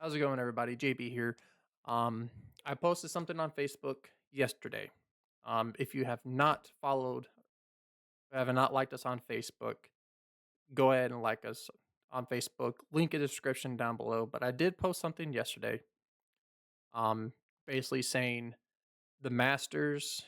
How's it going, everybody? JB here. Um, I posted something on Facebook yesterday. If you have not followed, have not liked us on Facebook, go ahead and like us on Facebook. Link in the description down below. But I did post something yesterday, um, basically saying the Masters,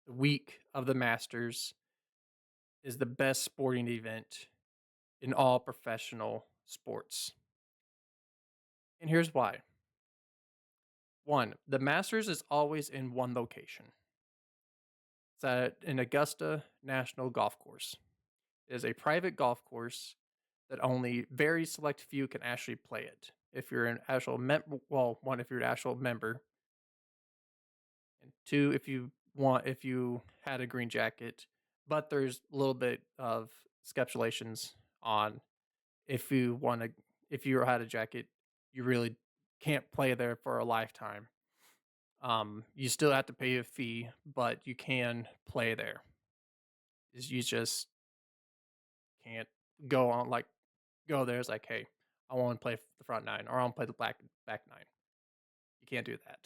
the week of the Masters, is the best sporting event in all professional sports. And here's why. One, the Masters is always in one location. It's at an Augusta National Golf Course. It is a private golf course that only very select few can actually play it. If you're an actual one, if you're an actual member, and two, if you had a green jacket. But there's a little bit of scapulations on if you had a jacket, you really can't play there for a lifetime. You still have to pay a fee, but you can play there. Is you just can't go on like go there. It's like, hey, I want to play the front nine or I want to play the back nine. You can't do that,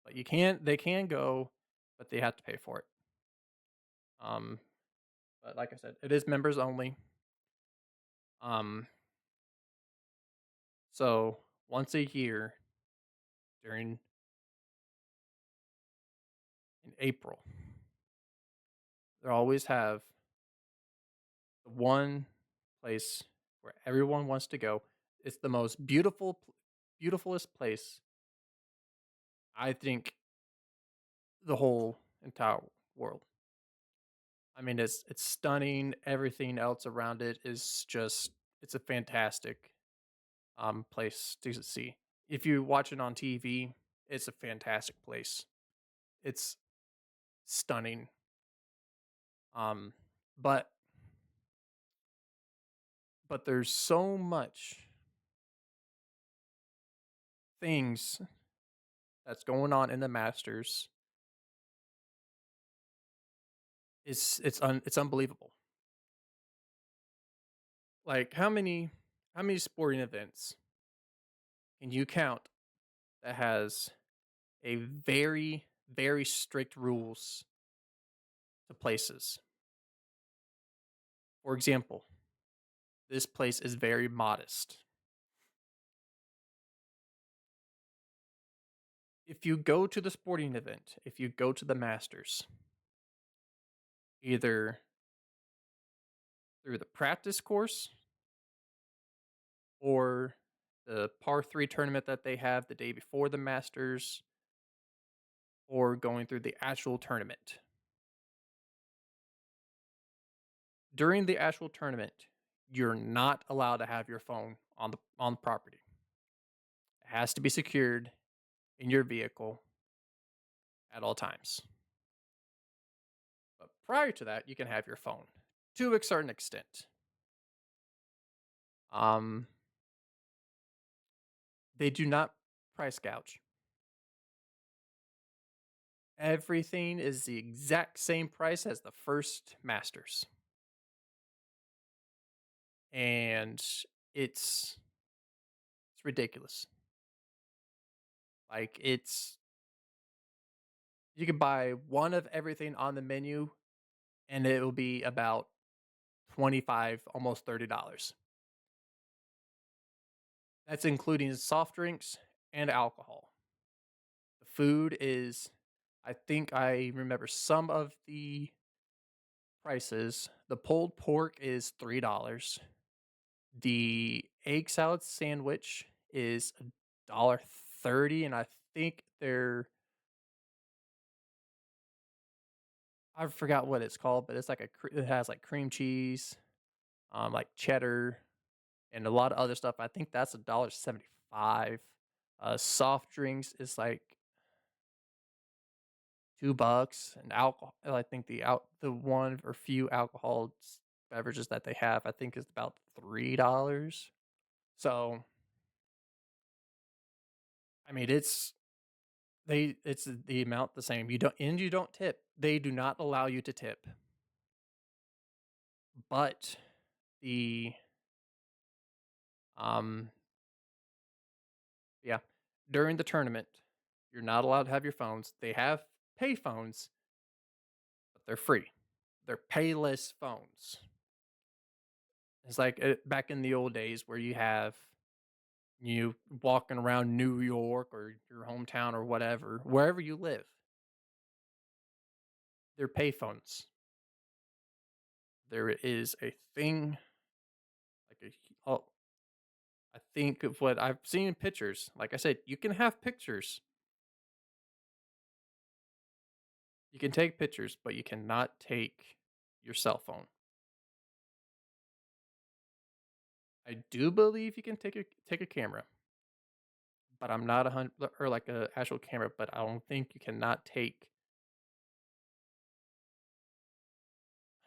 but you can. They can go, but they have to pay for it. Um, but like I said, it is members only. Um, so once a year during in April, they always have the one place where everyone wants to go. It's the most beautifulest place I think the whole entire world. I mean, it's stunning. Everything else around it is just it's a fantastic place to see. If you watch it on TV, it's a fantastic place. It's stunning. Um, but there's so much things that's going on in the Masters. It's unbelievable. Like how many sporting events can you count that has a very strict rules to places? For example, this place is very modest. If you go to the sporting event, if you go to the Masters, either through the practice course or the par 3 tournament that they have the day before the Masters, or going through the actual tournament. During the actual tournament, you're not allowed to have your phone on the property. It has to be secured in your vehicle at all times. But prior to that, you can have your phone to a certain extent. Um, they do not price gouge. Everything is the exact same price as the first Masters. And it's ridiculous. Like it's you could buy one of everything on the menu and it will be about 25 almost $30. That's including soft drinks and alcohol. The food is I think I remember some of the prices. The pulled pork is $3. The egg salad sandwich is $1.30, and I think I forgot what it's called, but it's like it has like cream cheese, like cheddar, and a lot of other stuff. I think that's $1.75. Soft drinks is like $2, and alcohol. I think the one or few beverages that they have, I think, is about $3. So I mean, it's the amount the same. You don't tip. They do not allow you to tip. But the um Yeah. During the tournament, you're not allowed to have your phones. They have pay phones, but they're free. They're payless phones. It's like back in the old days where you walking around New York or your hometown or whatever, wherever you live, they're pay phones. There is a thing like oh, I think of what I've seen in pictures. Like I said, you can have pictures. You can take pictures, but you cannot take your cell phone. I do believe you can take a camera, but I'm not 100 or like a actual camera, but I don't think you cannot take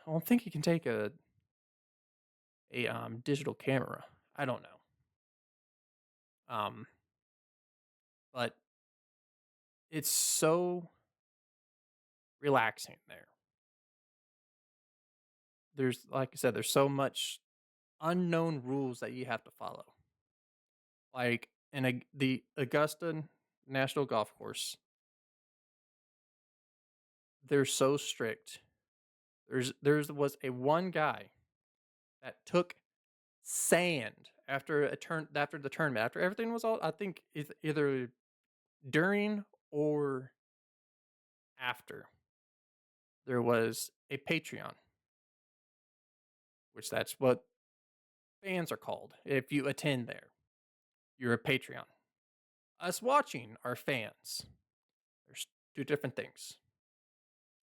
I don't think you can take a digital camera. I don't know. Um but it's so relaxing there. There's like I said, there's so much unknown rules that you have to follow. Like in the Augusta National Golf Course, they're so strict. There's was a one guy that took sand after the tournament after everything was all I think either during or after there was a Patreon, which that's what fans are called. If you attend there, you're a Patreon. Us watching are fans. There's two different things.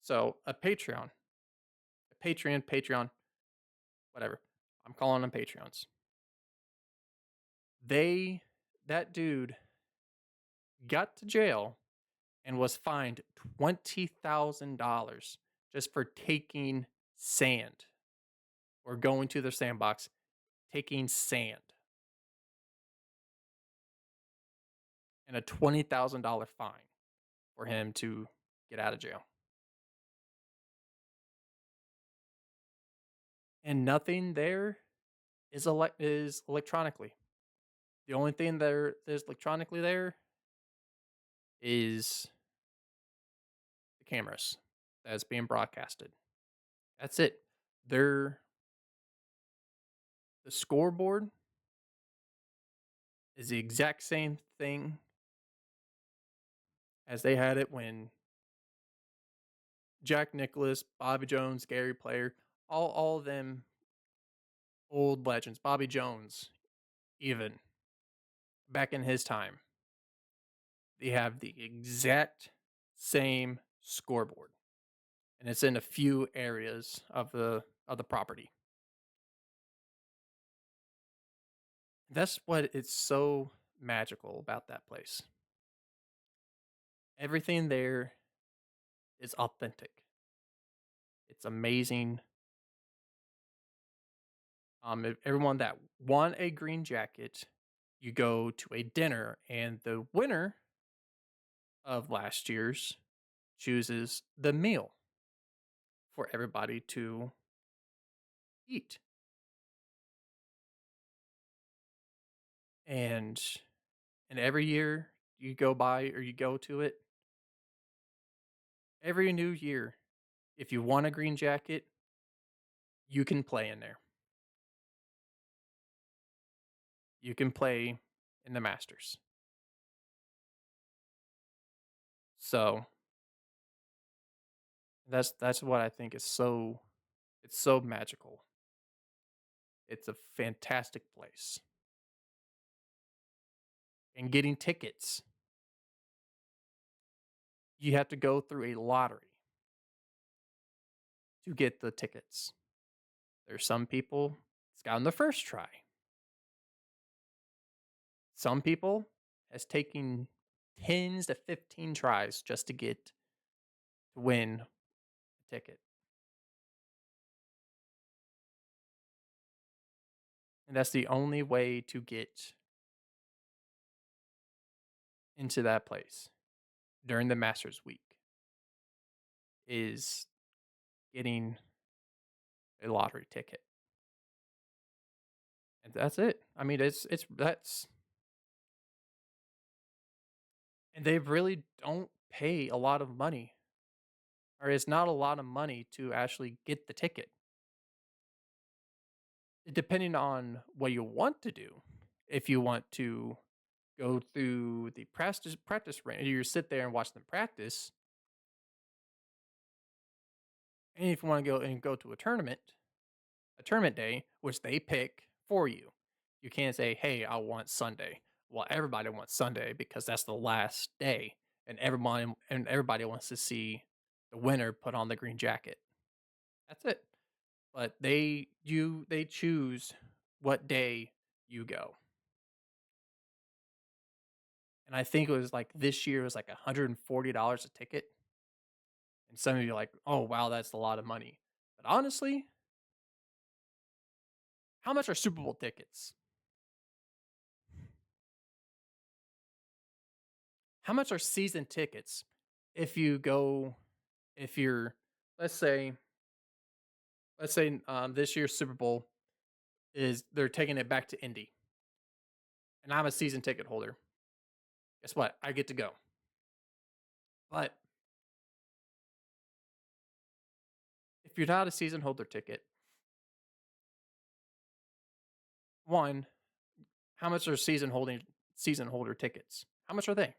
So Patreon, whatever. I'm calling them Patreons. They that dude got to jail and was fined $20,000 just for taking sand or going to their sandbox, taking sand, and a $20,000 fine for him to get out of jail. And nothing there is electronically. The only thing there is electronically there is the cameras that's being broadcasted. That's it. They're the scoreboard is the exact same thing as they had it when Jack Nicklaus, Bobby Jones, Gary Player, all of them old legends, Bobby Jones, even back in his time, they have the exact same scoreboard. And it's in a few areas of the property. That's what it's so magical about that place. Everything there is authentic. It's amazing. Everyone that won a green jacket, you go to a dinner, and the winner of last year's chooses the meal for everybody to eat. And every year you go by or you go to it, every new year, if you want a green jacket, you can play in there. You can play in the Masters. So that's what I think is so it's so magical. It's a fantastic place. And getting tickets, you have to go through a lottery to get the tickets. There's some people it's got on the first try. Some people has taken tens to 15 tries just to get to win a ticket. And that's the only way to get into that place during the Masters week is getting a lottery ticket. And that's it. I mean, it's and they really don't pay a lot of money, or it's not a lot of money to actually get the ticket. Depending on what you want to do, if you want to go through the practice range, you sit there and watch them practice, and if you want to go to a tournament day, which they pick for you. You can't say, "Hey, I want Sunday." Well, everybody wants Sunday because that's the last day, and everybody wants to see the winner put on the green jacket. That's it. But they choose what day you go. And I think it was like this year was like $140 a ticket. And some of you are like, "Oh, wow, that's a lot of money." But honestly, how much are Super Bowl tickets? How much are season tickets if you go if you're let's say this year's Super Bowl is they're taking it back to Indy, and I'm a season ticket holder. Guess what? I get to go. But if you're not a season holder ticket, one, how much are season holder tickets? How much are they?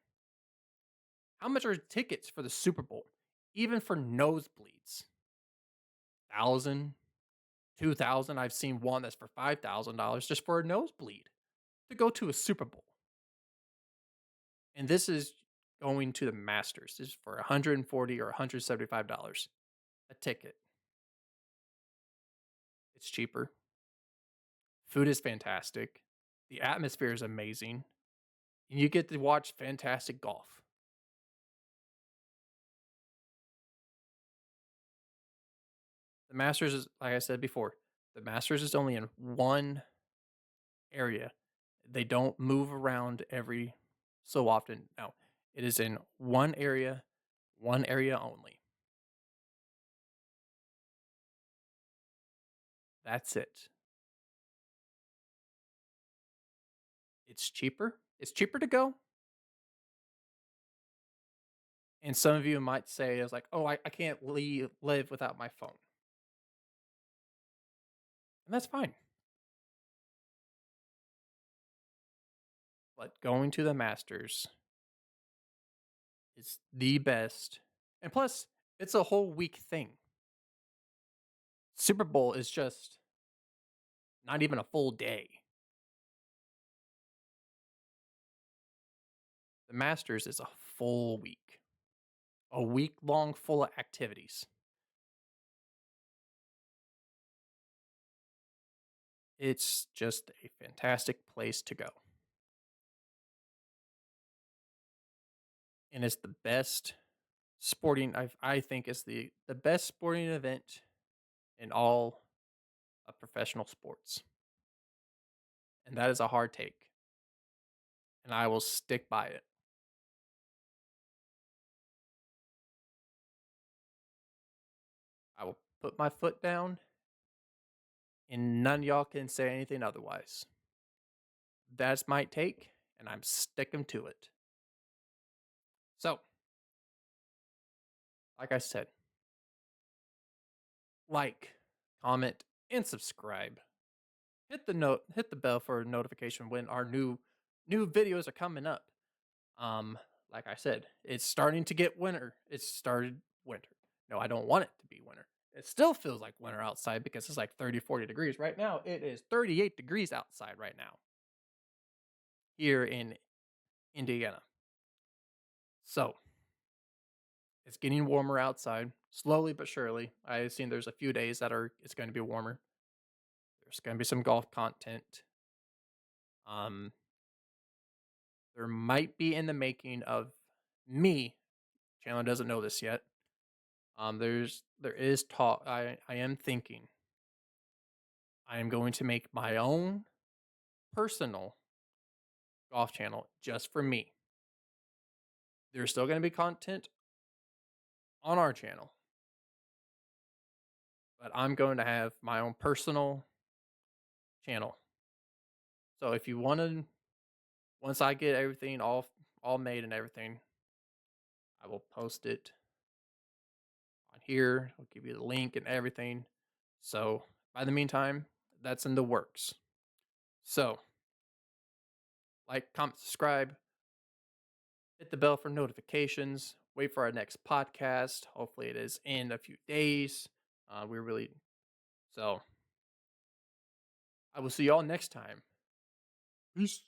How much are tickets for the Super Bowl? Even for nosebleeds, 1,000, 2,000. I've seen one that's for $5,000 just for a nosebleed to go to a Super Bowl. And this is going to the Masters. This is for 140 or $175 a ticket. It's cheaper. Food is fantastic. The atmosphere is amazing. And you get to watch fantastic golf. The Masters is, like I said before, the Masters is only in one area. They don't move around every so often. No, it is in one area only. That's it. It's cheaper. It's cheaper to go. And some of you might say, "It's like, oh, I can't live without my phone." And that's fine. But going to the Masters is the best. And plus, it's a whole week thing. Super Bowl is just not even a full day. The Masters is a full week, a week long full of activities. It's just a fantastic place to go. And it's the best I think is the best sporting event in all of professional sports. And that is a hard take. And I will stick by it. I will put my foot down and none of y'all can say anything otherwise. That's my take, and I'm sticking to it. So, like I said, like, comment, and subscribe. Hit the bell for a notification when our new videos are coming up. Um, like I said, it's starting to get winter. It's started winter. No, I don't want it to be winter. It still feels like winter outside because it's like 30, 40 degrees. Right now, it is 38 degrees outside right now here in Indiana. So, it's getting warmer outside, slowly but surely. I've seen there's a few days that are it's going to be warmer. There's going to be some golf content. Um, there might be in the making of me. Chandler doesn't know this yet. There is talk. I am thinking. I am going to make my own personal golf channel just for me. There's still going to be content on our channel, but I'm going to have my own personal channel. So if you want to, once I get everything all made and everything. I will post it on here. I'll give you the link and everything. So, by the meantime, that's in the works. So, like, comment, subscribe, hit the bell for notifications, wait for our next podcast. Hopefully, it is in a few days. We're really so. I will see y'all next time. Peace.